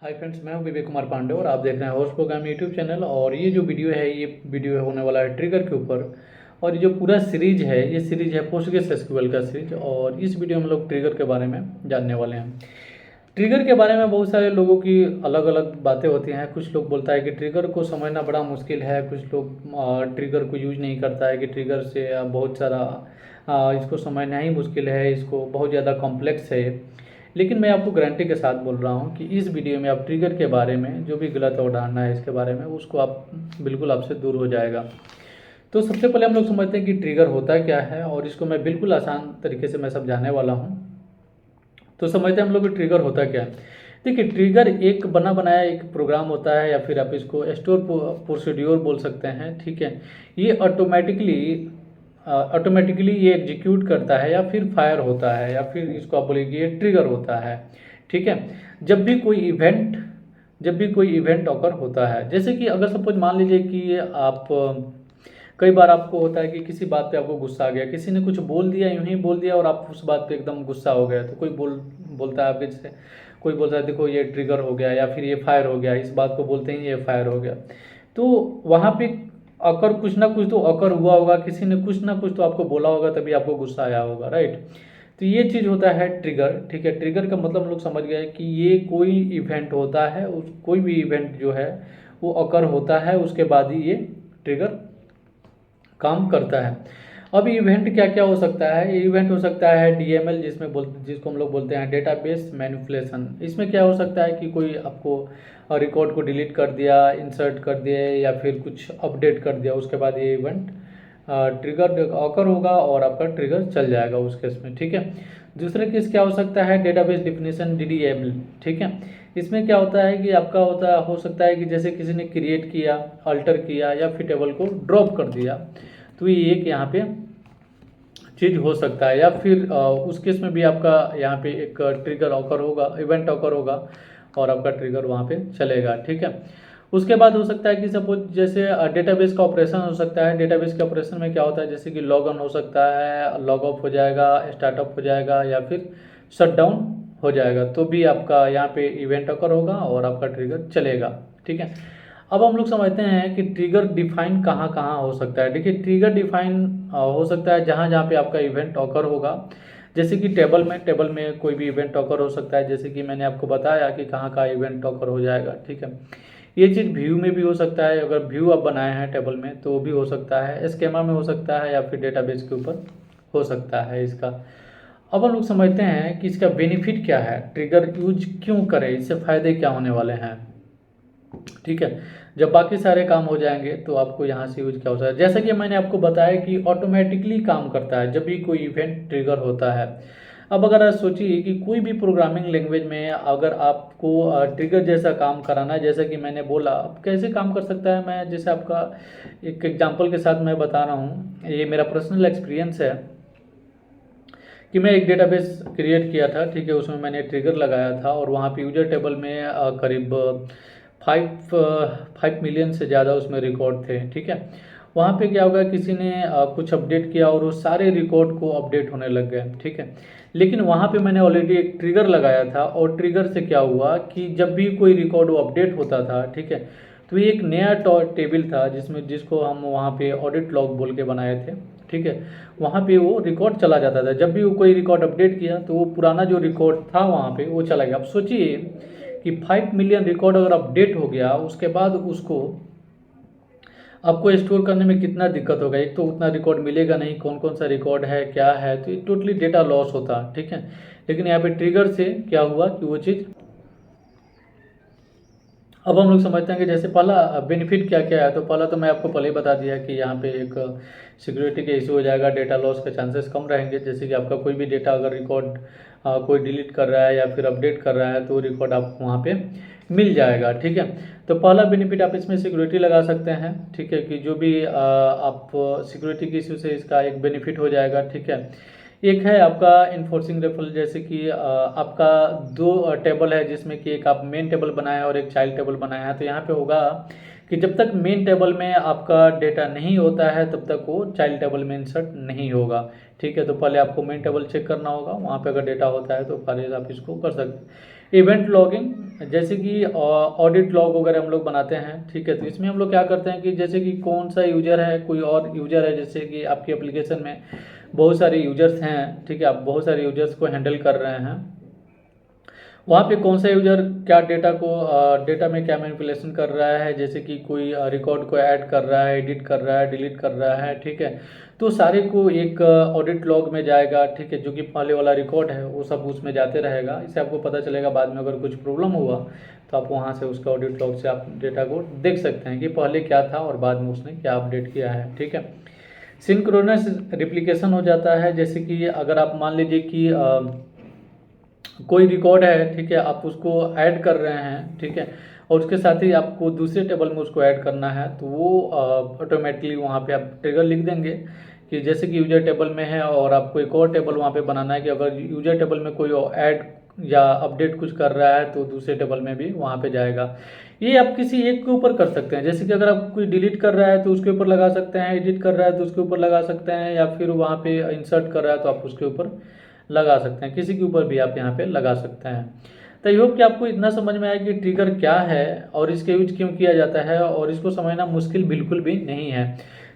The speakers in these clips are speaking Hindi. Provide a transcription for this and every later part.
हाय फ्रेंड्स, मैं हूं विवेक कुमार पांडे और आप देख रहे हैं होस्ट प्रोग्राम यूट्यूब चैनल। और ये जो वीडियो है ये वीडियो होने वाला है ट्रिगर के ऊपर। और ये जो पूरा सीरीज है ये सीरीज है पोस्टग्रेस एसक्यूएल का सीरीज। और इस वीडियो में हम लोग ट्रिगर के बारे में जानने वाले हैं। ट्रिगर के बारे में बहुत सारे लोगों की अलग अलग बातें होती हैं। कुछ लोग बोलता है कि ट्रिगर को समझना बड़ा मुश्किल है, कुछ लोग ट्रिगर को यूज नहीं करता है कि ट्रिगर से बहुत सारा इसको समझना ही मुश्किल है, इसको बहुत ज़्यादा कॉम्प्लेक्स है। लेकिन मैं आपको गारंटी के साथ बोल रहा हूँ कि इस वीडियो में आप ट्रिगर के बारे में जो भी गलत अवधारणा है इसके बारे में उसको आप बिल्कुल आपसे दूर हो जाएगा। तो सबसे पहले हम लोग समझते हैं कि ट्रिगर होता क्या है और इसको मैं बिल्कुल आसान तरीके से मैं समझाने वाला हूँ। तो समझते हैं हम लोग कि ट्रिगर होता क्या है। देखिए, ट्रिगर एक बना बनाया एक प्रोग्राम होता है या फिर आप इसको स्टोर प्रोसीड्योर बोल सकते हैं। ठीक है, ये ऑटोमेटिकली ये एग्जीक्यूट करता है या फिर फायर होता है या फिर इसको आप बोलेंगे ये ट्रिगर होता है। ठीक है, जब भी कोई इवेंट ऑकर होता है, जैसे कि अगर सपोज मान लीजिए कि आप कई बार आपको होता है कि किसी बात पे आपको गुस्सा आ गया, किसी ने कुछ बोल दिया, यूं ही बोल दिया और आप उस बात पे एकदम गुस्सा हो गया। तो कोई बोलता है आपके, जैसे कोई बोलता है देखो ये ट्रिगर हो गया या फिर ये फायर हो गया, इस बात को बोलते ही ये फायर हो गया। तो वहाँ पे अगर कुछ ना कुछ तो अकर हुआ होगा, किसी ने कुछ ना कुछ तो आपको बोला होगा तभी आपको गुस्सा आया होगा, राइट। तो ये चीज़ होता है ट्रिगर। ठीक है, ट्रिगर का मतलब हम लोग समझ गए कि ये कोई इवेंट होता है, उस कोई भी इवेंट जो है वो अकर होता है, उसके बाद ही ये ट्रिगर काम करता है। अब इवेंट क्या क्या हो सकता है? इवेंट हो सकता है डीएमएल, जिसको हम लोग बोलते हैं डेटाबेस मैनिपुलेशन। इसमें क्या हो सकता है कि कोई आपको रिकॉर्ड को डिलीट कर दिया, इंसर्ट कर दिया या फिर कुछ अपडेट कर दिया, उसके बाद ये इवेंट ट्रिगर ऑकर होगा और आपका ट्रिगर चल जाएगा उस केस में। ठीक है, दूसरा केस क्या हो सकता है? Database definition DDML. ठीक है, इसमें क्या होता है कि आपका हो सकता है कि जैसे किसी ने क्रिएट किया, अल्टर किया या फिर टेबल को ड्रॉप कर दिया, तो ये एक यहाँ पे चीज़ हो सकता है। या फिर उस केस में भी आपका यहाँ पे एक ट्रिगर ऑकर होगा, इवेंट ऑकर होगा और आपका ट्रिगर वहाँ पे चलेगा। ठीक है, उसके बाद हो सकता है कि सपोज जैसे डेटाबेस का ऑपरेशन हो सकता है। डेटाबेस के ऑपरेशन में क्या होता है, जैसे कि लॉग ऑन हो सकता है, लॉग ऑफ हो जाएगा, स्टार्टअप हो जाएगा या फिर शट डाउन हो जाएगा, तो भी आपका यहाँ पे इवेंट ऑकर होगा और आपका ट्रिगर चलेगा। ठीक है, अब हम लोग समझते हैं कि ट्रिगर डिफाइन कहाँ कहाँ हो सकता है। देखिए, ट्रिगर डिफाइन हो सकता है जहाँ जहाँ पे आपका इवेंट ऑकर होगा। जैसे कि टेबल में कोई भी इवेंट ऑकर हो सकता है, जैसे कि मैंने आपको बताया कि कहाँ का इवेंट ऑकर हो जाएगा। ठीक है, ये चीज़ व्यू में भी हो सकता है, अगर व्यू आप बनाए हैं टेबल में तो भी हो सकता है, स्केमा में हो सकता है या फिर डेटाबेस के ऊपर हो सकता है इसका। अब हम लोग समझते हैं कि इसका बेनिफिट क्या है, ट्रिगर यूज क्यों करें, इससे फ़ायदे क्या होने वाले हैं। ठीक है, जब बाकी सारे काम हो जाएंगे तो आपको यहाँ से यूज क्या हो सकता है। जैसा कि मैंने आपको बताया कि ऑटोमेटिकली काम करता है जब भी कोई इवेंट ट्रिगर होता है। अब अगर आप सोचिए कि कोई भी प्रोग्रामिंग लैंग्वेज में अगर आपको ट्रिगर जैसा काम कराना है, जैसा कि मैंने बोला, अब कैसे काम कर सकता है, मैं जैसे आपका एक एग्जांपल के साथ मैं बता रहा हूँ। ये मेरा पर्सनल एक्सपीरियंस है कि मैं एक डेटाबेस क्रिएट किया था। ठीक है, उसमें मैंने ट्रिगर लगाया था और वहाँ पे यूजर टेबल में करीब 5 मिलियन से ज़्यादा उसमें रिकॉर्ड थे। ठीक है, वहाँ पे क्या होगा, किसी ने कुछ अपडेट किया और वो सारे रिकॉर्ड को अपडेट होने लग गए। ठीक है, लेकिन वहाँ पे मैंने ऑलरेडी एक ट्रिगर लगाया था और ट्रिगर से क्या हुआ कि जब भी कोई रिकॉर्ड वो अपडेट होता था, ठीक है, तो ये एक नया टेबल था जिसको हम वहाँ पे ऑडिट लॉग बोल के बनाए थे। ठीक है, वहाँ पे वो रिकॉर्ड चला जाता था, जब भी वो कोई रिकॉर्ड अपडेट किया तो वो पुराना जो रिकॉर्ड था वहाँ पे वो चला गया। अब सोचिए कि 5 मिलियन रिकॉर्ड अगर अपडेट हो गया, उसके बाद उसको आपको स्टोर करने में कितना दिक्कत होगा। एक तो उतना रिकॉर्ड मिलेगा नहीं, कौन कौन सा रिकॉर्ड है क्या है, तो ये टोटली डेटा लॉस होता। ठीक है, लेकिन यहाँ पे ट्रिगर से क्या हुआ कि वो चीज़, अब हम लोग समझते हैं कि जैसे पहला बेनिफिट क्या क्या है। तो पहला तो मैं आपको पहले ही बता दिया कि यहाँ पे एक सिक्योरिटी का इशू हो जाएगा, डेटा लॉस के चांसेस कम रहेंगे। जैसे कि आपका कोई भी डेटा अगर रिकॉर्ड कोई डिलीट कर रहा है या फिर अपडेट कर रहा है तो रिकॉर्ड आपको वहाँ पे मिल जाएगा। ठीक है, तो पहला बेनिफिट आप इसमें सिक्योरिटी लगा सकते हैं। ठीक है, कि जो भी आप सिक्योरिटी के इशू से इसका एक बेनिफिट हो जाएगा। ठीक है, एक है आपका इन्फोर्सिंग रेफरल, जैसे कि आपका दो टेबल है जिसमें कि एक आप मेन टेबल बनाया है और एक चाइल्ड टेबल बनाया है। तो यहाँ पे होगा कि जब तक मेन टेबल में आपका डेटा नहीं होता है तब तक वो चाइल्ड टेबल में इंसर्ट नहीं होगा। ठीक है, तो पहले आपको मेन टेबल चेक करना होगा, वहाँ पे अगर डेटा होता है तो पहले आप इसको कर सकते हैं। इवेंट लॉगिंग, जैसे कि ऑडिट लॉग वगैरह हम लोग बनाते हैं, ठीक है। तो इसमें हम लोग क्या करते हैं कि जैसे कि कौन सा यूजर है, कोई और यूजर है, जैसे कि आपकी एप्लीकेशन में बहुत सारे यूजर्स हैं, ठीक है, आप बहुत सारे यूजर्स को हैंडल कर रहे हैं, वहाँ पे कौन सा यूजर क्या डेटा को डेटा में क्या मैनिपुलेशन कर रहा है, जैसे कि कोई रिकॉर्ड को ऐड कर रहा है, एडिट कर रहा है, डिलीट कर रहा है, ठीक है। तो सारे को एक ऑडिट लॉग में जाएगा, ठीक है, जो कि पहले वाला रिकॉर्ड है वो सब उसमें जाते रहेगा। इससे आपको पता चलेगा बाद में अगर कुछ प्रॉब्लम हुआ तो आप वहाँ से उसका ऑडिट लॉग से आप डेटा को देख सकते हैं कि पहले क्या था और बाद में उसने क्या अपडेट किया है, ठीक है। सिंक्रोनस रिप्लिकेशन हो जाता है, जैसे कि अगर आप मान लीजिए कि कोई रिकॉर्ड है, ठीक है, आप उसको ऐड कर रहे हैं, ठीक है, और उसके साथ ही आपको दूसरे टेबल में उसको ऐड करना है, तो वो ऑटोमेटिकली वहाँ पे आप ट्रिगर लिख देंगे कि जैसे कि यूजर टेबल में है और आपको एक और टेबल वहाँ पे बनाना है कि अगर यूजर टेबल में कोई ऐड या अपडेट कुछ कर रहा है तो दूसरे टेबल में भी वहाँ पे जाएगा। ये आप किसी एक के ऊपर कर सकते हैं, जैसे कि अगर आप कोई डिलीट कर रहा है तो उसके ऊपर लगा सकते हैं, एडिट कर रहा है तो उसके ऊपर लगा सकते हैं, या फिर वहाँ पे इंसर्ट कर रहा है तो आप उसके ऊपर लगा सकते हैं, किसी के ऊपर भी आप यहाँ पे लगा सकते हैं। तो आई होप कि आपको इतना समझ में आया कि ट्रिगर क्या है और इसका यूज क्यों किया जाता है, और इसको समझना मुश्किल बिल्कुल भी नहीं है।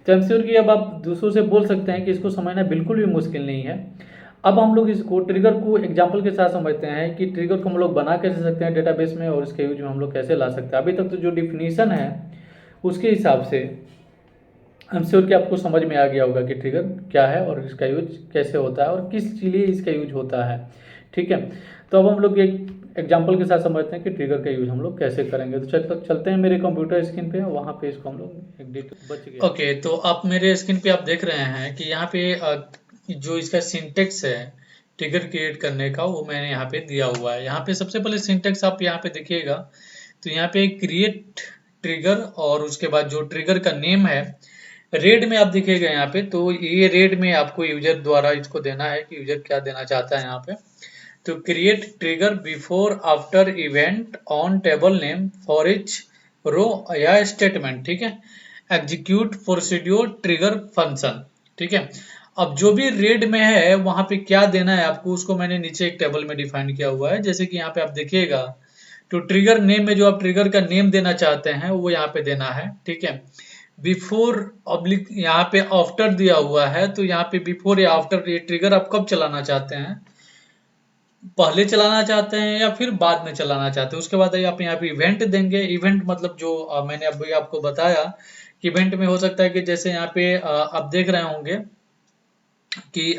तो आई एम श्योर कि अब आप दूसरों से बोल सकते हैं कि इसको समझना बिल्कुल भी मुश्किल नहीं है। अब हम लोग इसको ट्रिगर को एग्जाम्पल के साथ समझते हैं कि ट्रिगर को हम लोग बना कैसे सकते हैं डेटाबेस में और इसके यूज में हम लोग कैसे ला सकते हैं। अभी तक तो जो डिफिनीशन है उसके हिसाब से आई एम श्योर कि आपको समझ में आ गया होगा कि ट्रिगर क्या है और इसका यूज कैसे होता है और किस लिए इसका यूज होता है, ठीक है। तो अब हम लोग एक एग्जांपल के साथ समझते हैं कि ट्रिगर का यूज हम लोग कैसे करेंगे। तो चलते हैं मेरे कंप्यूटर स्क्रीन पे, वहाँ पे इसको हम लोग एक डिटेल बच गया। ओके, तो आप मेरे स्क्रीन पे आप देख रहे हैं कि यहाँ पे जो इसका सिंटेक्स है ट्रिगर क्रिएट करने का वो मैंने यहाँ पे दिया हुआ है। यहाँ पे सबसे पहले सिंटेक्स आप यहाँ पे देखिएगा, तो यहाँ पे क्रिएट ट्रिगर और उसके बाद जो ट्रिगर का नेम है रेड में आप दिखेगा यहाँ पे, तो ये रेड में आपको यूजर द्वारा इसको देना है कि यूजर क्या देना चाहता है यहाँ पे। तो create trigger before after event on table name for each row या स्टेटमेंट, ठीक है। एग्जीक्यूट प्रोसीड्यूर ट्रिगर फंक्शन, ठीक है। अब जो भी रेड में है वहां पे क्या देना है आपको, उसको मैंने नीचे एक टेबल में डिफाइन किया हुआ है। जैसे कि यहाँ पे आप देखिएगा तो ट्रिगर नेम में जो आप ट्रिगर का नेम देना चाहते हैं वो यहाँ पे देना है, ठीक है। बिफोर ऑब्लिक यहाँ पे आफ्टर दिया हुआ है, तो यहाँ पे बिफोर या आफ्टर ये ट्रिगर आप कब चलाना चाहते हैं, पहले चलाना चाहते हैं या फिर बाद में चलाना चाहते हैं। उसके बाद आप यहाँ पे इवेंट देंगे। इवेंट मतलब जो मैंने अभी आपको बताया कि इवेंट में हो सकता है कि जैसे यहाँ पे आप देख रहे होंगे कि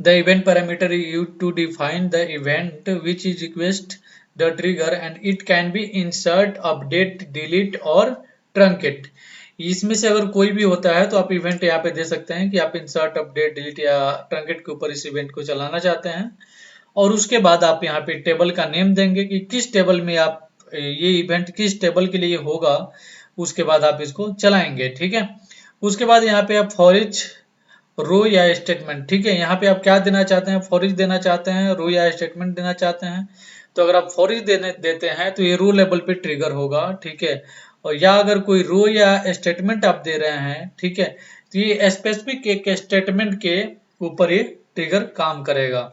the event parameter use to define the event which is request the trigger and it can be insert update delete और ट्रंकेट। इसमें से अगर कोई भी होता है तो आप इवेंट यहाँ पे दे सकते हैं कि आप इंसर्ट अपडेट डिलीट या ट्रंकेट के ऊपर इस इवेंट को चलाना चाहते हैं। और उसके बाद आप यहाँ पे टेबल का नेम देंगे कि किस टेबल में आप ये इवेंट किस टेबल के लिए होगा, उसके बाद आप इसको चलाएंगे, ठीक है। उसके बाद यहाँ पे आप फॉर ईच रो या स्टेटमेंट, ठीक है, यहाँ पे आप क्या देना चाहते हैं, फॉर ईच देना चाहते हैं, रो या स्टेटमेंट देना चाहते हैं। तो अगर आप फॉर ईच देते हैं तो ये रो लेवल पे ट्रिगर होगा, ठीक है। और या अगर कोई रो या स्टेटमेंट आप दे रहे हैं, ठीक है, तो ये स्पेसिफिक एक स्टेटमेंट के ऊपर ये ट्रिगर काम करेगा।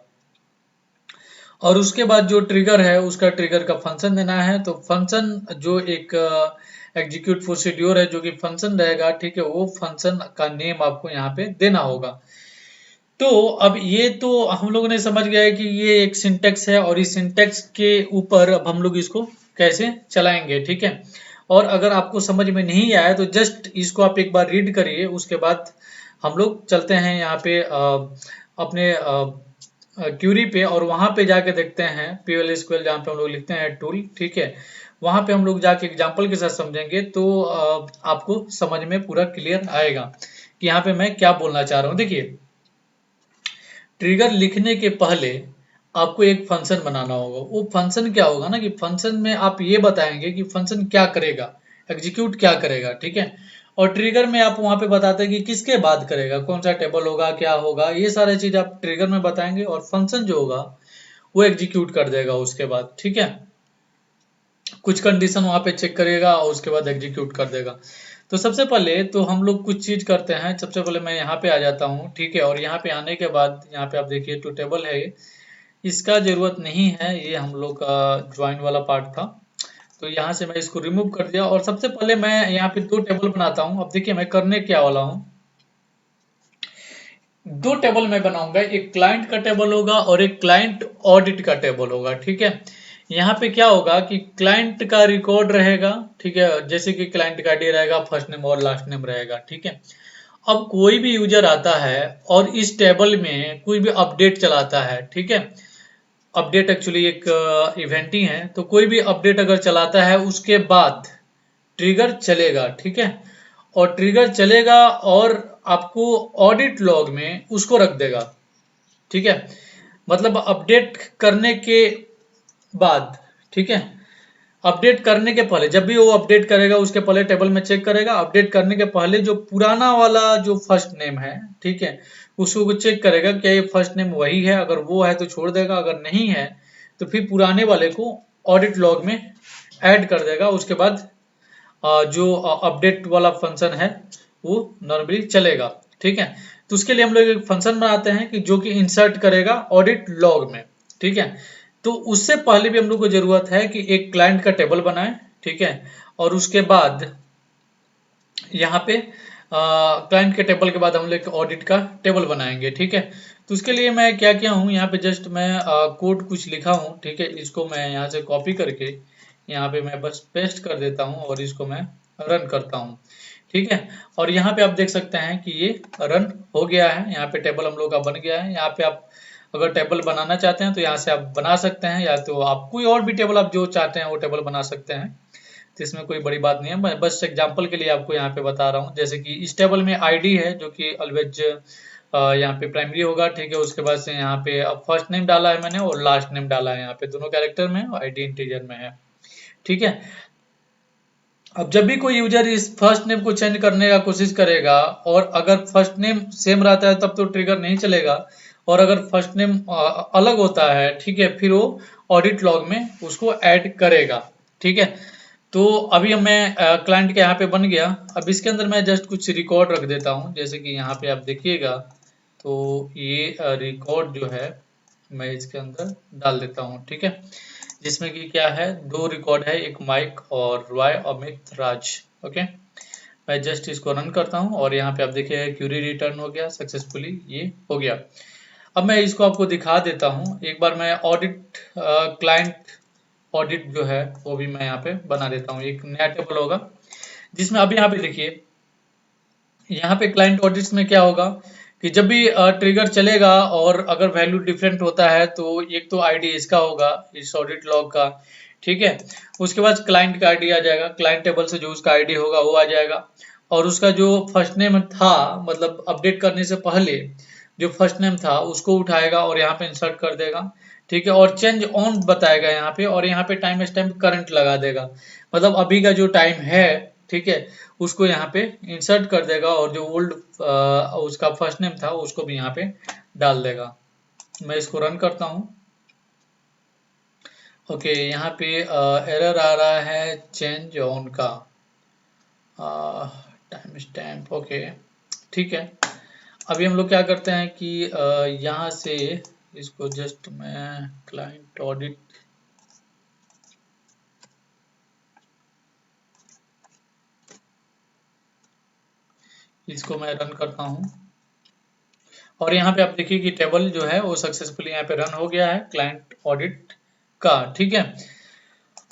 और उसके बाद जो ट्रिगर है उसका ट्रिगर का फंक्शन देना है। तो फंक्शन जो एक एग्जीक्यूट प्रोसीड्यूर है जो कि फंक्शन रहेगा, ठीक है, वो फंक्शन का नेम आपको यहाँ पे देना होगा। तो अब ये तो हम लोगों ने समझ गया है कि ये एक सिंटेक्स है और इस सिंटेक्स के ऊपर अब हम लोग इसको कैसे चलाएंगे, ठीक है। और अगर आपको समझ में नहीं आया तो जस्ट इसको आप एक बार रीड करिए, उसके बाद हम लोग चलते हैं यहाँ पे अपने क्यूरी पे और वहां पे जाके देखते हैं PL SQL जहाँ पे हम लोग लिखते हैं टूल, ठीक है। वहां पे हम लोग जाके एग्जांपल के साथ समझेंगे तो आपको समझ में पूरा क्लियर आएगा कि यहाँ पे मैं क्या बोलना चाह रहा हूँ। देखिए, ट्रिगर लिखने के पहले आपको एक फंक्शन बनाना होगा। वो फंक्शन क्या होगा ना कि फंक्शन में आप ये बताएंगे कि फंक्शन क्या करेगा, एग्जीक्यूट क्या करेगा, ठीक है। और ट्रिगर में आप वहां पे बताते हैं कि किसके बाद करेगा, कौन सा टेबल होगा, क्या होगा, ये सारी चीज आप ट्रिगर में बताएंगे और फंक्शन जो होगा वो एग्जीक्यूट कर देगा उसके बाद, ठीक है। कुछ कंडीशन वहां पे चेक करेगा और उसके बाद एग्जीक्यूट कर देगा। तो सबसे पहले तो हम लोग कुछ चीज करते हैं। सबसे पहले मैं यहाँ पे आ जाता हूँ, ठीक है, और यहाँ पे आने के बाद यहाँ पे आप देखिए तो टेबल है, इसका जरूरत नहीं है, ये हम लोग का ज्वाइन वाला पार्ट था। तो यहाँ से मैं इसको रिमूव कर दिया और सबसे पहले मैं यहाँ पे दो टेबल बनाता हूँ। अब देखिए मैं करने क्या वाला हूँ, दो टेबल मैं बनाऊंगा, एक क्लाइंट का टेबल होगा और एक क्लाइंट ऑडिट का टेबल होगा। ठीक है, यहाँ पे क्या होगा कि क्लाइंट का रिकॉर्ड रहेगा, ठीक है, जैसे कि क्लाइंट का आईडी रहेगा, फर्स्ट नेम और लास्ट नेम रहेगा। ठीक है, अब कोई भी यूजर आता है और इस टेबल में कोई भी अपडेट चलाता है, ठीक है, अपडेट एक्चुअली एक इवेंट ही है, तो कोई भी अपडेट अगर चलाता है उसके बाद ट्रिगर चलेगा। ठीक है, और ट्रिगर चलेगा और आपको ऑडिट लॉग में उसको रख देगा। ठीक है, मतलब अपडेट करने के बाद, ठीक है, अपडेट करने के पहले, जब भी वो अपडेट करेगा उसके पहले टेबल में चेक करेगा। अपडेट करने के पहले जो पुराना वाला जो फर्स्ट नेम है, ठीक है, उसको चेक करेगा क्या ये फर्स्ट नेम वही है, अगर वो है तो छोड़ देगा, अगर नहीं है तो फिर पुराने वाले को ऑडिट लॉग में ऐड कर देगा। उसके बाद जो अपडेट वाला फंक्शन है वो नॉर्मली चलेगा। ठीक है, तो उसके लिए हम लोग एक फंक्शन बनाते हैं कि जो कि इंसर्ट करेगा ऑडिट लॉग में। ठीक है, तो उससे पहले भी हम लोग को जरूरत है कि एक क्लाइंट का टेबल बनाए। ठीक है, और उसके बाद यहाँ पे क्लाइंट के टेबल के बाद हम लोग ऑडिट का टेबल बनाएंगे। ठीक है, तो उसके लिए मैं क्या किया हूँ, यहाँ पे जस्ट मैं कोड कुछ लिखा हूँ। ठीक है, इसको मैं यहाँ से कॉपी करके यहाँ पे मैं बस पेस्ट कर देता हूँ और इसको मैं रन करता हूँ। ठीक है, और यहाँ पे आप देख सकते हैं कि ये रन हो गया है, यहाँ पे टेबल हम लोग का बन गया है। यहाँ पे आप अगर टेबल बनाना चाहते हैं तो यहाँ से आप बना सकते हैं, या तो आप कोई और भी टेबल आप जो चाहते हैं वो टेबल बना सकते हैं। तो इसमें कोई बड़ी बात नहीं है, मैं बस एग्जांपल के लिए आपको यहाँ पे बता रहा हूँ। जैसे कि इस टेबल में आईडी है जो कि ऑलवेज यहाँ पे प्राइमरी होगा। ठीक है, उसके बाद से यहाँ पे अब फर्स्ट नेम डाला है मैंने और लास्ट नेम डाला है, यहाँ पे दोनों कैरेक्टर में, आईडी इंटीजर में है। ठीक है, अब जब भी कोई यूजर इस फर्स्ट नेम को चेंज करने का कोशिश करेगा और अगर फर्स्ट नेम सेम रहता है तब तो ट्रिगर नहीं चलेगा, और अगर फर्स्ट नेम अलग होता है, ठीक है, फिर वो ऑडिट लॉग में उसको ऐड करेगा। ठीक है, तो अभी मैं क्लाइंट के यहाँ पे बन गया। अब इसके अंदर मैं जस्ट कुछ रिकॉर्ड रख देता हूँ, जैसे कि यहाँ पे आप देखिएगा तो ये रिकॉर्ड जो है मैं इसके अंदर डाल देता हूँ। ठीक है, जिसमें कि क्या है, दो रिकॉर्ड है, एक माइक और रॉय अमित राज। ओके, मैं जस्ट इसको रन करता हूँ और यहाँ पे आप देखिए क्यूरी रिटर्न हो गया सक्सेसफुली, ये हो गया। अब मैं इसको आपको दिखा देता हूँ एक बार, मैं ऑडिट क्लाइंट ऑडिट जो है वो भी मैं यहाँ पे बना देता हूँ, एक नया टेबल होगा जिसमें अब यहाँ पे देखिए, यहाँ पे क्लाइंट ऑडिट्स में क्या होगा कि जब भी ट्रिगर चलेगा और अगर वैल्यू डिफरेंट होता है तो एक तो आईडी इसका होगा, इस ऑडिट लॉग का। ठीक है, उसके बाद क्लाइंट का आईडी आ जाएगा, क्लाइंट टेबल से जो उसका आईडी होगा वो आ जाएगा, और उसका जो फर्स्ट नेम था, मतलब अपडेट करने से पहले जो फर्स्ट नेम था उसको उठाएगा और यहाँ पे इंसर्ट कर देगा। ठीक है, और चेंज ऑन बताएगा यहाँ पे, और यहाँ पे टाइम स्टैम्प करंट लगा देगा, मतलब अभी का जो टाइम है, ठीक है, उसको यहाँ पे इंसर्ट कर देगा, और जो ओल्ड उसका फर्स्ट नेम था उसको भी यहाँ पे डाल देगा। मैं इसको रन करता हूँ। ओके, यहाँ पे एरर आ रहा है चेंज ऑन का, टाइम स्टैम्प। ओके, ठीक है, अभी हम लोग क्या करते हैं कि यहाँ से इसको जस्ट मैं क्लाइंट ऑडिट, इसको मैं रन करता हूँ और यहाँ पे आप देखिए कि टेबल जो है वो सक्सेसफुली यहाँ पे रन हो गया है क्लाइंट ऑडिट का। ठीक है,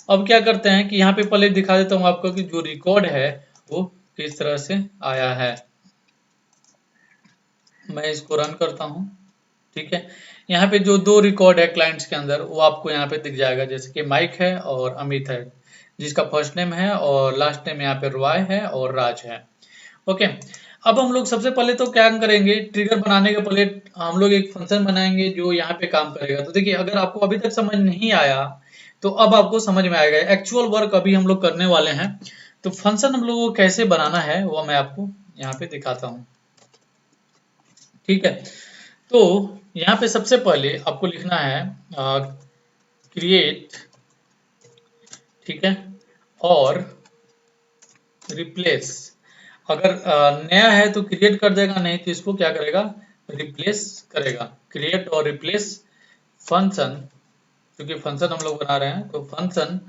अब क्या करते हैं कि यहाँ पे पहले दिखा देता हूँ आपको कि जो रिकॉर्ड है वो किस तरह से आया है। मैं इसको रन करता हूँ। ठीक है, यहाँ पे जो दो रिकॉर्ड है क्लाइंट्स के अंदर वो आपको यहाँ पे दिख जाएगा, जैसे कि माइक है और अमित है, जिसका फर्स्ट नेम है और लास्ट नेम यहाँ पे रॉय है और राज है। ओके, अब हम लोग सबसे पहले तो क्या करेंगे, ट्रिगर बनाने के पहले हम लोग एक फंक्शन बनाएंगे जो यहाँ पे काम करेगा। तो देखिए, अगर आपको अभी तक समझ नहीं आया तो अब आपको समझ में आएगा, एक्चुअल वर्क अभी हम लोग करने वाले हैं। तो फंक्शन हम लोगों को कैसे बनाना है वो मैं आपको यहाँ पे दिखाता हूँ। ठीक है, तो यहाँ पे सबसे पहले आपको लिखना है क्रिएट, ठीक है, और रिप्लेस। अगर नया है तो क्रिएट कर देगा, नहीं तो इसको क्या करेगा, रिप्लेस करेगा। क्रिएट और रिप्लेस फंक्शन, क्योंकि फंक्शन हम लोग बना रहे हैं तो फंक्शन,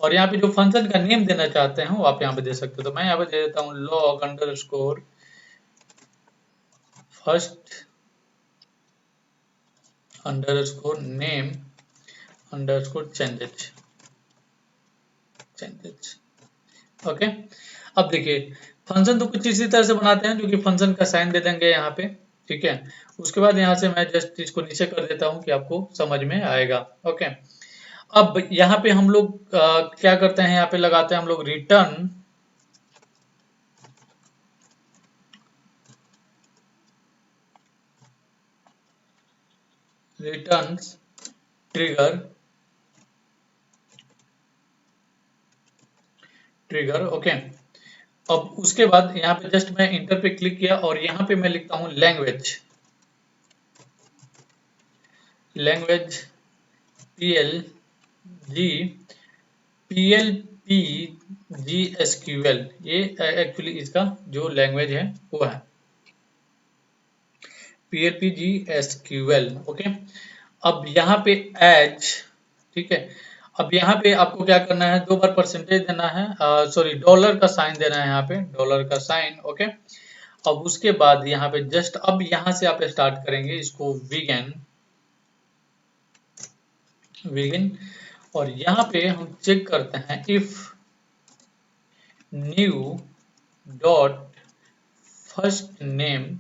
और यहाँ पे जो फंक्शन का नेम देना चाहते हैं वो आप यहाँ पे दे सकते हो। तो मैं यहाँ पे दे देता हूँ log underscore first underscore name underscore changes. Okay, अब देखिए फंक्शन तो कुछ इसी तरह से बनाते हैं, जो कि फंक्शन का साइन दे देंगे यहाँ पे, ठीक है। उसके बाद यहाँ से मैं जस्ट इसको नीचे कर देता हूँ कि आपको समझ में आएगा। ओके, अब यहाँ पे हम लोग क्या करते हैं, यहाँ पे लगाते हैं हम लोग रिटर्न रिटर्न्स ट्रिगर। ओके, अब उसके बाद यहाँ पे जस्ट मैं इंटर पे क्लिक किया और यहाँ पे मैं लिखता हूँ लैंग्वेज PL GSQL, ये एक्चुअली इसका जो लैंग्वेज है वो है PLPGSQL। ओके, अब यहाँ पे एज, ठीक है, अब यहाँ पे आपको क्या करना है, 2 बार परसेंटेज देना है, सॉरी डॉलर का साइन देना है, यहाँ पे डॉलर का साइन। ओके, अब उसके बाद यहाँ पे जस्ट अब यहाँ से आप स्टार्ट करेंगे इसको विगिन, और यहाँ पे हम चेक करते हैं if new dot first name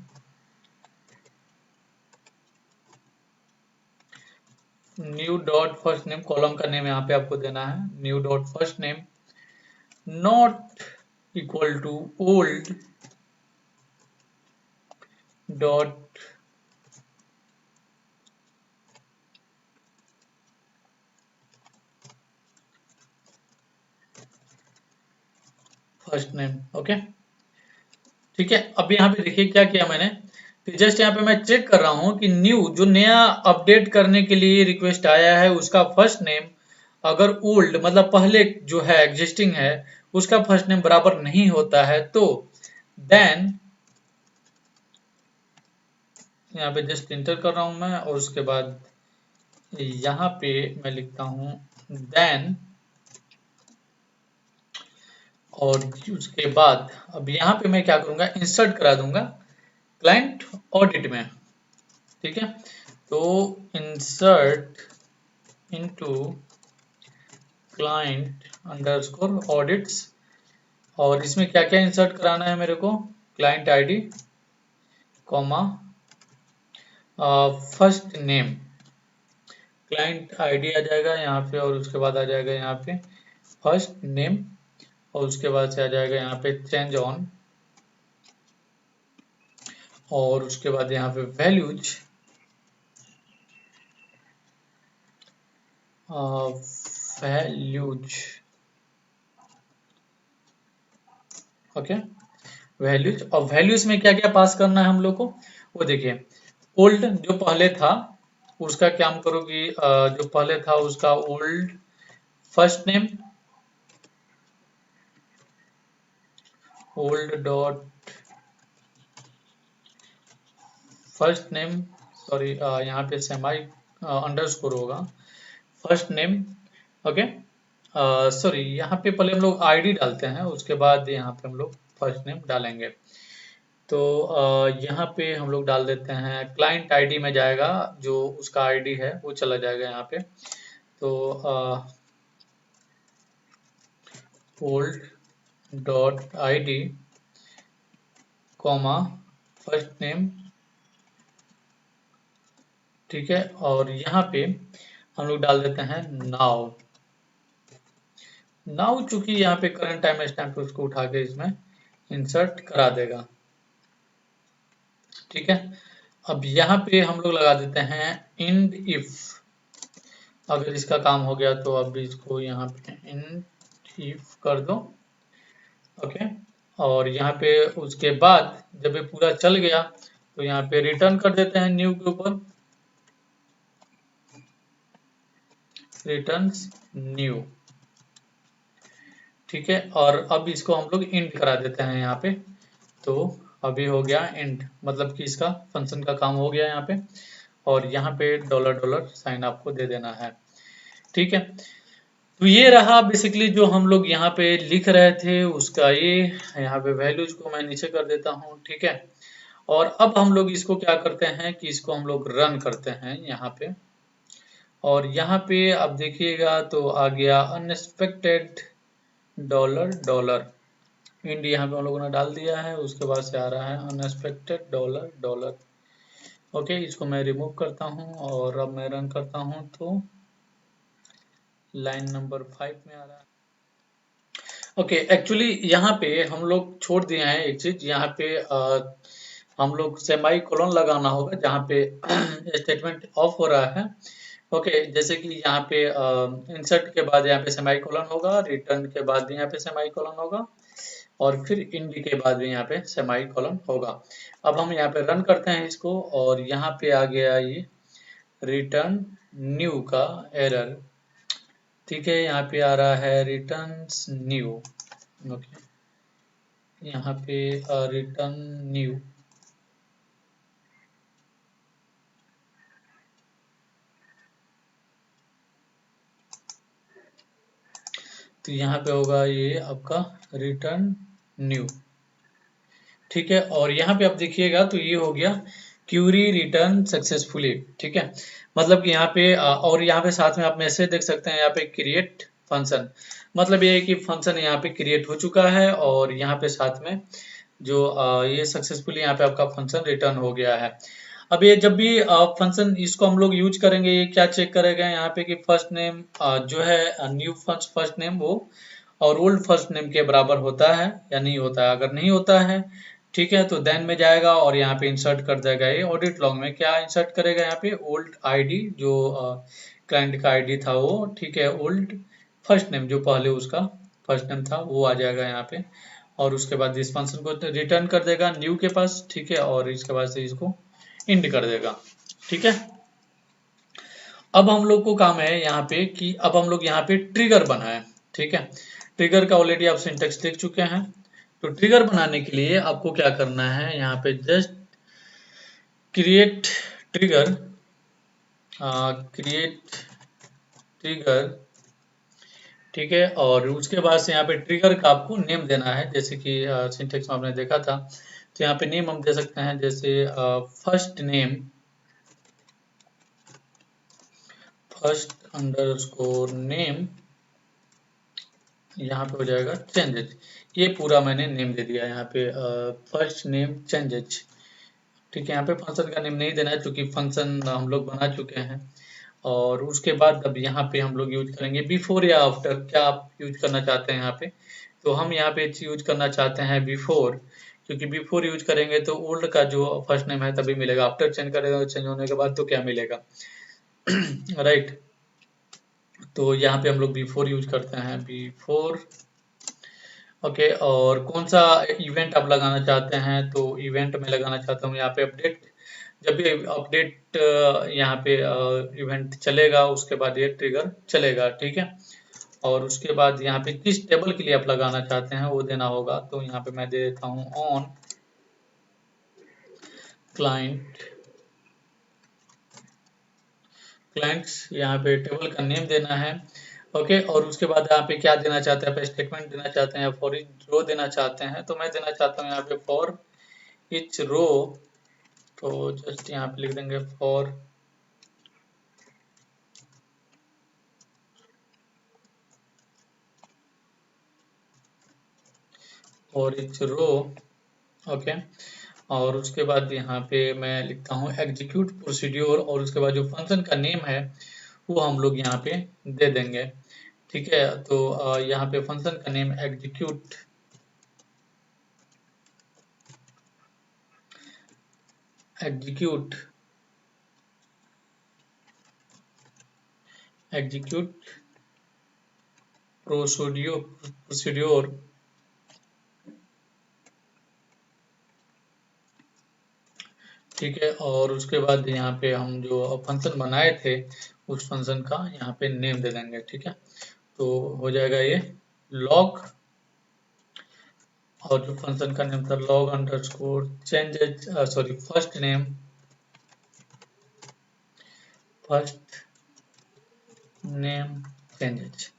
column का नेम यहाँ पे आपको देना है new dot first name not equal to old dot first name. Okay, ठीक है, अब यहाँ पे देखिए क्या किया मैंने, तो जस्ट यहाँ पे मैं चेक कर रहा हूँ कि न्यू जो नया अपडेट करने के लिए रिक्वेस्ट आया है उसका फर्स्ट नेम अगर ओल्ड मतलब पहले जो है एग्जिस्टिंग है उसका फर्स्ट नेम बराबर नहीं होता है तो देन, यहाँ पे जस्ट इंटर कर रहा हूं मैं और उसके बाद यहाँ पे मैं लिखता हूं देन, और उसके बाद अब यहाँ पे मैं क्या करूंगा, इंसर्ट करा दूंगा क्लाइंट ऑडिट में, ठीक है। तो insert into client underscore audits, और इसमें क्या क्या इंसर्ट कराना है मेरे को, client ID comma first name, client ID आ जाएगा यहाँ पे और उसके बाद आ जाएगा यहाँ पे फर्स्ट नेम, और उसके बाद से आ जाएगा यहाँ पे चेंज ऑन, और उसके बाद यहाँ पे वैल्यूज ओके, वैल्यूज, और वैल्यूज में क्या क्या पास करना है हम लोग को, वो देखिए ओल्ड जो पहले था उसका क्या हम करोगे, जो पहले था उसका old first name old dot first name, sorry यहाँ पे सेमाई अंडरस्कोर होगा फर्स्ट नेम। ओके, सॉरी यहाँ पे पहले हम लोग आईडी डालते हैं उसके बाद यहाँ पे हम लोग फर्स्ट नेम डालेंगे। तो यहाँ पे हम लोग डाल देते हैं क्लाइंट आईडी में जाएगा, जो उसका आईडी है वो चला जाएगा यहाँ पे। तो old dot ID comma first name, ठीक है, और यहाँ पे हम लोग डाल देते हैं नाउ। चूंकि यहाँ पे करंट टाइम स्टैम्प पे उसको उठा के इसमें इंसर्ट करा देगा, ठीक है। अब यहाँ पे हम लोग लगा देते हैं इंड इफ, अगर इसका काम हो गया तो अब इसको यहाँ पे इंड इफ कर दो। ओके, और यहाँ पे उसके बाद जब ये पूरा चल गया तो यहाँ पे रिटर्न कर देते हैं न्यू के ऊपर रिटर्न्स न्यू, ठीक है, और अब इसको हम लोग इंड करा देते हैं यहाँ पे। तो अभी हो गया इंड, मतलब कि इसका फंक्शन का काम हो गया यहाँ पे। और यहाँ पे डॉलर डॉलर साइन आपको दे देना है। ठीक है, तो ये रहा बेसिकली जो हम लोग यहाँ पे लिख रहे थे उसका ये। यहाँ पे वैल्यूज को मैं नीचे कर देता हूँ। ठीक है, और अब हम लोग इसको क्या करते हैं कि इसको हम लोग रन करते हैं यहाँ पे। और यहाँ पे अब देखिएगा तो आ गया अनएक्सपेक्टेड डॉलर डॉलर इंड, यहाँ पे हम लोगों ने डाल दिया है। उसके बाद से आ रहा है अनएक्सपेक्टेड डॉलर डॉलर। ओके, इसको मैं रिमूव करता हूँ और अब मैं रन करता हूँ तो लाइन नंबर 5 में आ रहा है। ओके, एक्चुअली यहाँ पे हम लोग छोड़ दिए हैं एक चीज। यहाँ पे हम लोग सेमाई कोलन लगाना होगा जहाँ पे स्टेटमेंट ऑफ हो रहा है। ओके, जैसे कि यहाँ पे इंसर्ट के बाद यहाँ पे सेमाई कोलन होगा, रिटर्न के बाद भी यहाँ पे सेमाई कोलन होगा, और फिर इंड के बाद भी यहाँ पे सेमाई कोलन होगा। अब हम यहाँ पे रन करते हैं इसको, और यहाँ पे आ गया ये रिटर्न न्यू का एरर। ठीक है, यहाँ पे आ रहा है रिटर्न्स न्यू। ओके, यहाँ पे रिटर्न न्यू। तो यहाँ पे होगा ये आपका रिटर्न न्यू। ठीक है, और यहाँ पे आप देखिएगा तो ये हो गया क्यूरी रिटर्न सक्सेसफुली। ठीक है, मतलब कि यहाँ पे और यहाँ पे साथ में आप मैसेज देख सकते हैं यहाँ पे क्रिएट फंक्शन। मतलब ये है कि फंक्शन यहाँ पे क्रिएट हो चुका है, और यहाँ पे साथ में जो ये सक्सेसफुली यहाँ पे आपका फंक्शन रिटर्न हो गया है। अब ये जब भी फंक्शन इसको हम लोग यूज करेंगे, ये क्या चेक करेगा यहाँ पे कि फर्स्ट नेम जो है न्यू फर्स्ट नेम वो और ओल्ड फर्स्ट नेम के बराबर होता है या नहीं होता है। अगर नहीं होता है, ठीक है, तो देन में जाएगा और यहाँ पे इंसर्ट कर देगा। ये ऑडिट लॉग में क्या इंसर्ट करेगा यहाँ पे ओल्ड आईडी जो क्लाइंट का आईडी था वो। ठीक है, ओल्ड फर्स्ट नेम जो पहले उसका फर्स्ट नेम था वो आ जाएगा यहाँ पे, और उसके बाद इस फंक्शन को रिटर्न कर देगा न्यू के पास। ठीक है, और इसके बाद से इसको इंड कर देगा। ठीक है, अब हम लोग को काम है यहाँ पे कि अब हम लोग यहाँ पे ट्रिगर बनाए। ठीक है, ट्रिगर का ऑलरेडी आप सिंटेक्स देख चुके हैं। तो ट्रिगर बनाने के लिए आपको क्या करना है, यहाँ पे just create trigger, create trigger. ठीक है, और उसके बाद से यहाँ पे ट्रिगर का आपको नेम देना है, जैसे कि सिंटेक्स में आपने देखा था। तो यहाँ पे नेम हम दे सकते हैं, जैसे first name, first underscore name, यहाँ पे हो जाएगा चेंजेज। ये पूरा मैंने नेम दे दिया यहाँ पे फर्स्ट नेम चेंजेज। ठीक है, यहाँ पे फंक्शन का नेम नहीं देना है क्योंकि फंक्शन हम लोग बना चुके हैं। और उसके बाद अब यहाँ पे हम लोग यूज करेंगे बिफोर या आफ्टर, क्या आप यूज करना चाहते हैं यहाँ पे। तो हम यहाँ पे यूज करना चाहते हैं बिफोर, क्योंकि बिफोर यूज करेंगे तो ओल्ड का जो फर्स्ट नेम है तभी मिलेगा, आफ्टर चेंज करेगा तो चेंज होने के बाद तो क्या मिलेगा। राइट, तो यहाँ पे हम लोग बिफोर यूज करते हैं, बिफोर। ओके, और कौन सा इवेंट आप लगाना चाहते हैं, तो इवेंट में लगाना चाहता हूँ यहाँ पे अपडेट। जब भी अपडेट यहाँ पे इवेंट चलेगा उसके बाद ये ट्रिगर चलेगा। ठीक है, और उसके बाद यहाँ पे किस टेबल के लिए आप लगाना चाहते हैं वो देना होगा। तो यहाँ पे मैं दे देता हूँ ऑन क्लाइंट, क्लाइंट्स, यहाँ पे टेबल का नेम देना है। ओके, और उसके बाद यहाँ पे क्या देना चाहते हैं, आप स्टेटमेंट देना चाहते हैं या फॉर ईच रो देना चाहते हैं। तो मैं देना चाहता हूँ यहाँ पे फॉर ईच रो। तो जस्ट यहाँ पे लिख देंगे फॉर ईच रो। ओके, और उसके बाद यहाँ पे मैं लिखता हूँ एग्जीक्यूट प्रोसीड्योर, और उसके बाद जो फंक्शन का नेम है वो हम लोग यहाँ पे दे देंगे। ठीक है, तो यहाँ पे फंक्शन का name execute, execute execute procedure. ठीक है, और उसके बाद यहाँ पे हम जो फंक्शन बनाए थे उस फंक्शन का यहाँ पे नेम दे देंगे। ठीक है, तो हो जाएगा ये लॉग, और जो फंक्शन का नेम था log underscore changes, sorry first name first name changes.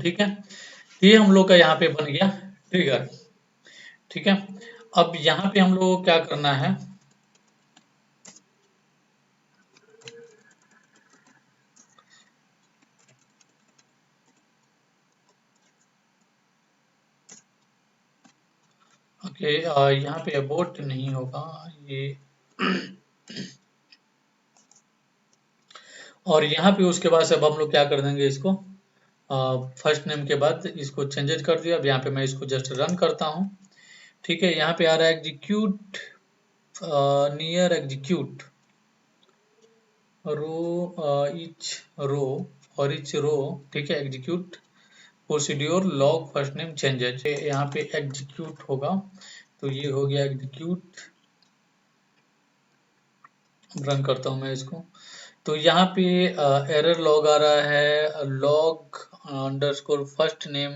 ठीक है, ये हम लोग का यहाँ पे बन गया ट्रिगर। ठीक है, अब यहाँ पे हम लोग को क्या करना है, ओके यहाँ पे अबोट नहीं होगा ये और यहाँ पे उसके बाद अब हम लोग क्या कर देंगे इसको, फर्स्ट नेम के बाद इसको चेंजेस कर दिया। अब यहाँ पे मैं इसको जस्ट रन करता हूँ। ठीक है, यहाँ पे आ रहा है एग्जीक्यूट नियर एग्जीक्यूट रो इच रो और इच रो। ठीक है, execute procedure log first name changes, यहाँ पे एग्जीक्यूट होगा तो ये हो गया एग्जीक्यूट। रन करता हूँ मैं इसको, तो यहाँ पे एरर लॉग आ रहा है, log underscore first name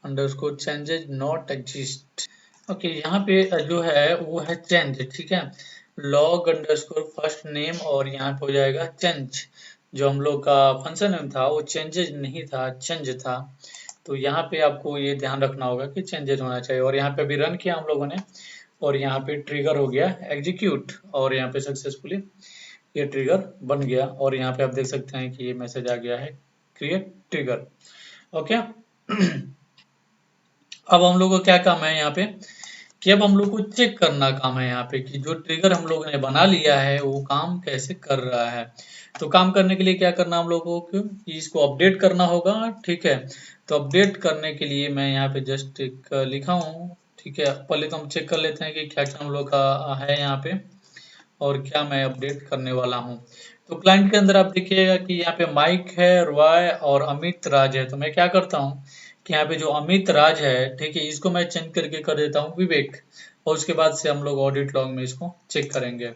underscore changes not exist. Okay, यहाँ पे जो है वो है चेंज। ठीक है, लॉग अंडरस्कोर फर्स्ट नेम और यहाँ पे हो जाएगा चेंज। जो हम लोग का फंक्शन नेम था वो चेंजेज नहीं था, चेंज था। तो यहाँ पे आपको ये ध्यान रखना होगा कि चेंजेज होना चाहिए। और यहाँ पे अभी रन किया हम लोगों ने और यहाँ पे ट्रिगर हो गया एग्जीक्यूट और यहाँ पे सक्सेसफुली ये ट्रिगर बन गया। और यहाँ पे आप देख सकते हैं कि ये मैसेज आ गया है क्रिएट ट्रिगर। ओके अब हम लोग को क्या काम है यहाँ पे कि अब हम लोग को चेक करना काम है यहाँ पे कि जो ट्रिगर हम लोगों ने बना लिया है वो काम कैसे कर रहा है। तो काम करने के लिए क्या करना हम लोगों को कि इसको अपडेट करना होगा। ठीक है, तो अपडेट करने के लिए मैं यहाँ पे जस्ट एक लिखा हूँ। ठीक है, पहले तो हम चेक कर लेते हैं कि क्या क्या हम लोग का है यहाँ पे और क्या मैं अपडेट करने वाला हूँ। तो क्लाइंट के अंदर आप देखिएगा कि यहाँ पे माइक है, रॉय और अमित राज है। तो मैं क्या करता हूँ कि यहाँ पे जो अमित राज है, ठीक है, इसको मैं चेंज करके कर देता हूँ विवेक। और उसके बाद से हम लोग ऑडिट लॉग में इसको चेक करेंगे।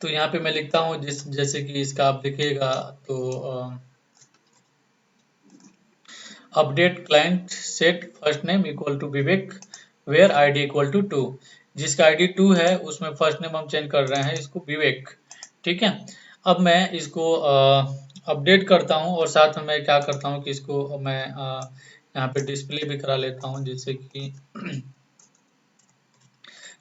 तो यहाँ पे मैं लिखता हूँ जैसे कि इसका आप देखिएगा तो update client set first name equal to Vivek where ID equal to 2। जिसका आईडी 2 है उसमें फर्स्ट नेम हम चेंज कर रहे हैं इसको विवेक। ठीक है, अब मैं इसको अपडेट करता हूँ और साथ में मैं क्या करता हूँ कि इसको मैं यहाँ पे डिस्प्ले भी करा लेता हूँ जिससे कि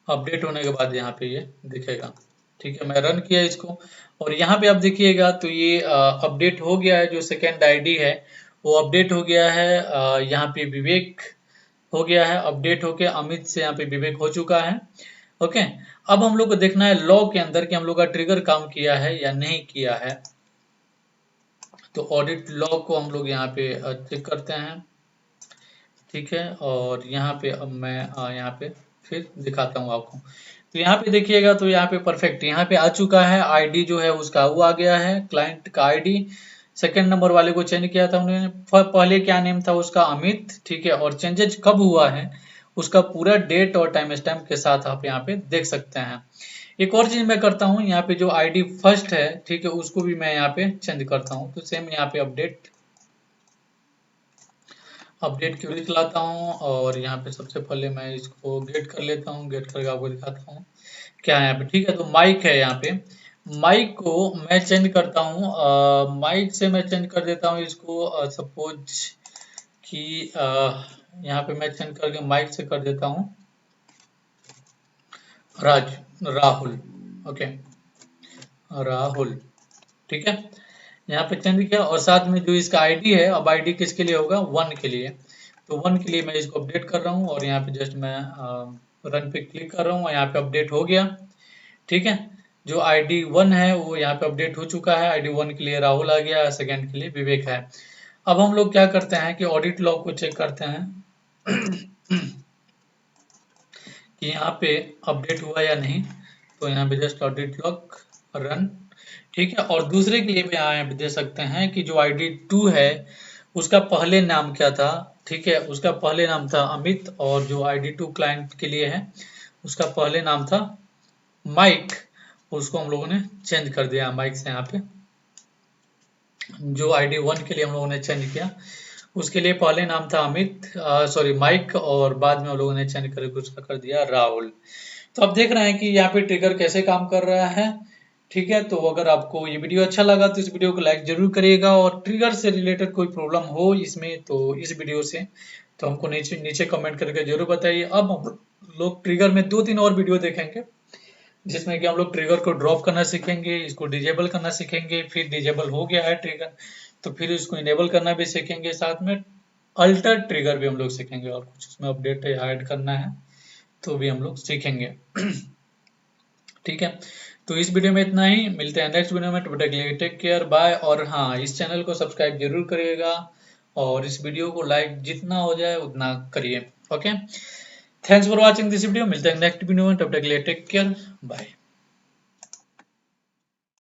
अपडेट होने के बाद यहाँ पे ये दिखेगा। ठीक है, मैं रन किया इसको और यहाँ पे आप देखिएगा तो ये अपडेट हो गया है। जो सेकेंड आईडी है वो अपडेट हो गया है, यहाँ पे विवेक हो गया है, अपडेट होके अमित से यहाँ पे विवेक हो चुका है। ओके, अब हम लोग को देखना है लॉग के अंदर कि हम लोग का ट्रिगर काम किया है या नहीं किया है। तो ऑडिट लॉग को हम लोग यहाँ पे चेक करते हैं। ठीक है, और यहाँ पे अब मैं यहाँ पे फिर दिखाता हूँ आपको। तो यहाँ पे देखिएगा तो यहाँ पे परफेक्ट यहाँ पे आ चुका है। आईडी जो है उसका वो आ गया है, क्लाइंट का आईडी। सेकंड नंबर वाले को चेंज किया था उन्होंने, पहले क्या नेम था उसका अमित। ठीक है, और चेंजेज कब हुआ है उसका पूरा डेट और टाइम स्टैम्प के साथ आप यहाँ पे देख सकते हैं। एक और चीज मैं करता हूँ, यहाँ पे जो आईडी फर्स्ट है, ठीक है, उसको भी मैं यहाँ पे चेंज करता हूँ। तो सेम यहाँ पे अपडेट क्यों लाता हूँ और यहाँ पे सबसे पहले मैं इसको गेट कर लेता हूँ। गेट करके आपको दिखाता हूँ क्या है यहाँ पे। ठीक है, तो माइक है यहाँ पे, माइक को मैं चेंज करता हूँ। माइक से मैं चेंज कर देता हूँ इसको, सपोज कि यहाँ पे मैं चेंज करके माइक से कर देता हूँ राहुल। ओके, राहुल। ठीक है, यहाँ पे चेंज किया और साथ में जो इसका आईडी है, अब आईडी किसके लिए होगा, 1 के लिए। तो 1 के लिए मैं इसको अपडेट कर रहा हूँ और यहाँ पे जस्ट मैं रन पे क्लिक कर रहा हूँ। यहाँ पे अपडेट हो गया। ठीक है, जो आईडी 1 है वो यहाँ पे अपडेट हो चुका है। आईडी 1 के लिए राहुल आ गया, सेकंड के लिए विवेक है। अब हम लोग क्या करते हैं कि ऑडिट लॉग को चेक करते हैं कि यहाँ पे अपडेट हुआ या नहीं। तो यहाँ पे जस्ट ऑडिट लॉग रन। ठीक है, और दूसरे के लिए भी यहाँ पे दे सकते हैं कि जो आईडी 2 है उसका पहले नाम क्या था। ठीक है, उसका पहले नाम था अमित और जो आईडी 2 क्लाइंट के लिए है उसका पहले नाम था माइक। उसको हम लोगों ने चेंज कर दिया माइक से। यहाँ पे जो आईडी 1 के लिए हम लोगों ने चेंज किया उसके लिए पहले नाम था अमित, सॉरी माइक, और बाद में हम लोगों ने चेंज करके उसका कर दिया राहुल। तो आप देख रहे हैं कि यहाँ पे ट्रिगर कैसे काम कर रहा है। ठीक है, तो अगर आपको ये वीडियो अच्छा लगा तो इस वीडियो को लाइक जरूर करिएगा, और ट्रिगर से रिलेटेड कोई प्रॉब्लम हो इसमें तो इस वीडियो से तो हमको नीचे नीचे कमेंट करके जरूर बताइए। अब हम लोग ट्रिगर में 2-3 और वीडियो देखेंगे, जिसमें कि हम लोग ट्रिगर को ड्रॉप करना सीखेंगे, इसको डिजेबल करना सीखेंगे, फिर डिजेबल हो गया है ट्रिगर तो फिर इसको इनेबल करना भी सीखेंगे, साथ में अल्टर ट्रिगर भी हम लोग सीखेंगे, और कुछ उसमें अपडेट ऐड करना है तो भी हम लोग सीखेंगे। ठीक है, तो इस वीडियो में इतना ही, मिलते हैं नेक्स्ट वीडियो में। तब तक के लिए टेक केयर, बाय। और हाँ, इस चैनल को सब्सक्राइब जरूर करिएगा, और इस वीडियो को लाइक जितना हो जाए उतना करिए। Okay, thanks for watching this video, मिलते हैं नेक्स्ट वीडियो में। तब तक के लिए टेक केयर, बाय।